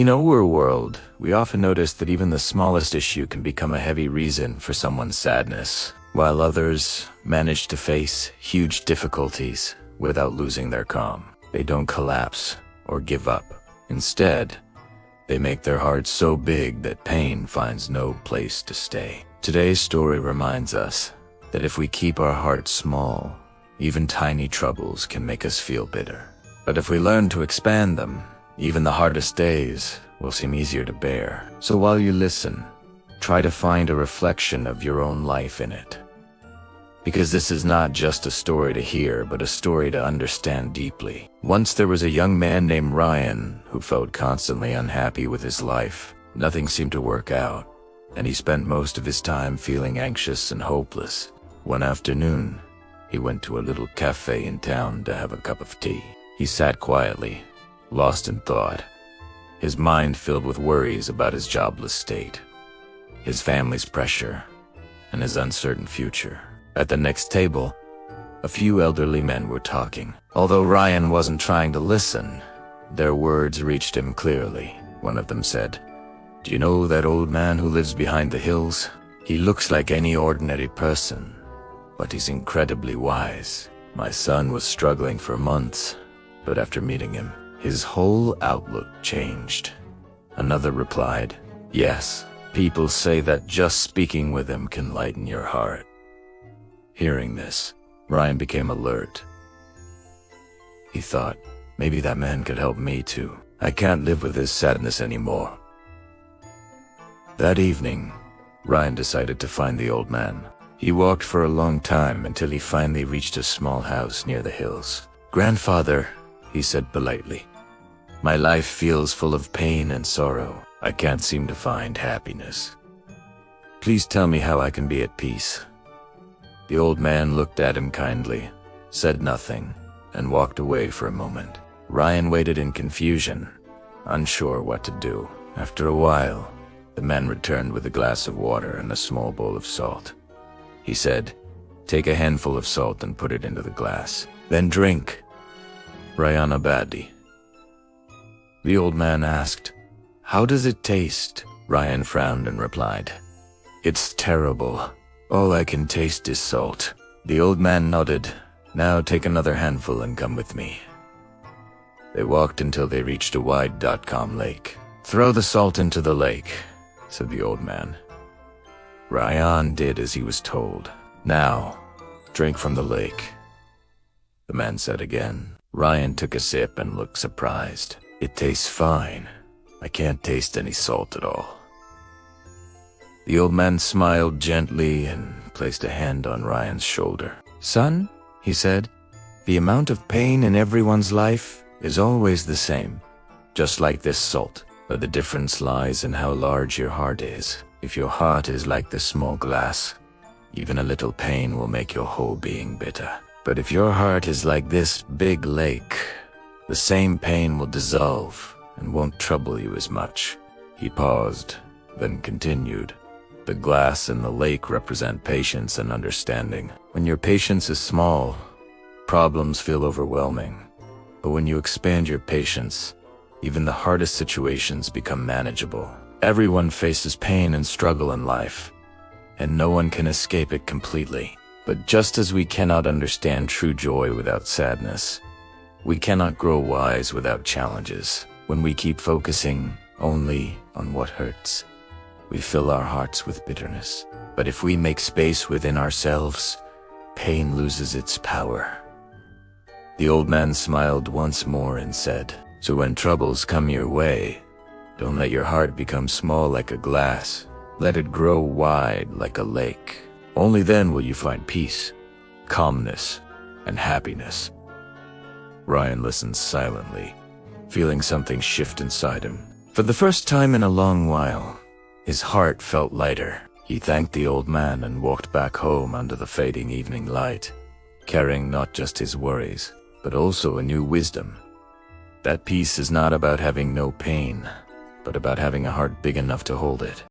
In our world, we often notice that even the smallest issue can become a heavy reason for someone's sadness, while others manage to face huge difficulties without losing their calm. They don't collapse or give up. Instead, they make their hearts so big that pain finds no place to stay. Today's story reminds us that if we keep our hearts small, even tiny troubles can make us feel bitter. But if we learn to expand them, even the hardest days will seem easier to bear. So while you listen, try to find a reflection of your own life in it. Because this is not just a story to hear, but a story to understand deeply. Once there was a young man named Ryan who felt constantly unhappy with his life. Nothing seemed to work out, and he spent most of his time feeling anxious and hopeless. One afternoon, he went to a little cafe in town to have a cup of tea. He sat quietly, lost in thought, his mind filled with worries about his jobless state, his family's pressure, and his uncertain future. At the next table, a few elderly men were talking. Although Ryan wasn't trying to listen, their words reached him clearly. One of them said, "Do you know that old man who lives behind the hills? He looks like any ordinary person, but he's incredibly wise. My son was struggling for months, but after meeting him, his whole outlook changed." Another replied, "Yes, people say that just speaking with him can lighten your heart." Hearing this, Ryan became alert. He thought, maybe that man could help me too. I can't live with this sadness anymore. That evening, Ryan decided to find the old man. He walked for a long time until he finally reached a small house near the hills. "Grandfather," he said politely, "my life feels full of pain and sorrow. I can't seem to find happiness. Please tell me how I can be at peace." The old man looked at him kindly, said nothing, and walked away for a moment. Ryan waited in confusion, unsure what to do. After a while, the man returned with a glass of water and a small bowl of salt. He said, "Take a handful of salt and put it into the glass. Then drink. Rayana Badi." The old man asked, "How does it taste?" Ryan frowned and replied, "It's terrible. All I can taste is salt." The old man nodded. "Now take another handful and come with me." They walked until they reached a wide .com lake. "Throw the salt into the lake," said the old man. Ryan did as he was told. "Now, drink from the lake," the man said again. Ryan took a sip and looked surprised. "It tastes fine. I can't taste any salt at all." The old man smiled gently and placed a hand on Ryan's shoulder. "Son," he said, "the amount of pain in everyone's life is always the same, just like this salt. But the difference lies in how large your heart is. If your heart is like this small glass, even a little pain will make your whole being bitter. But if your heart is like this big lake, the same pain will dissolve and won't trouble you as much." He paused, then continued. "The glass and the lake represent patience and understanding. When your patience is small, problems feel overwhelming. But when you expand your patience, even the hardest situations become manageable. Everyone faces pain and struggle in life, and no one can escape it completely. But just as we cannot understand true joy without sadness, we cannot grow wise without challenges. When we keep focusing only on what hurts, we fill our hearts with bitterness. But if we make space within ourselves, pain loses its power." The old man smiled once more and said, "So when troubles come your way, don't let your heart become small like a glass. Let it grow wide like a lake. Only then will you find peace, calmness, and happiness." Ryan listened silently, feeling something shift inside him. For the first time in a long while, his heart felt lighter. He thanked the old man and walked back home under the fading evening light, carrying not just his worries, but also a new wisdom. That peace is not about having no pain, but about having a heart big enough to hold it.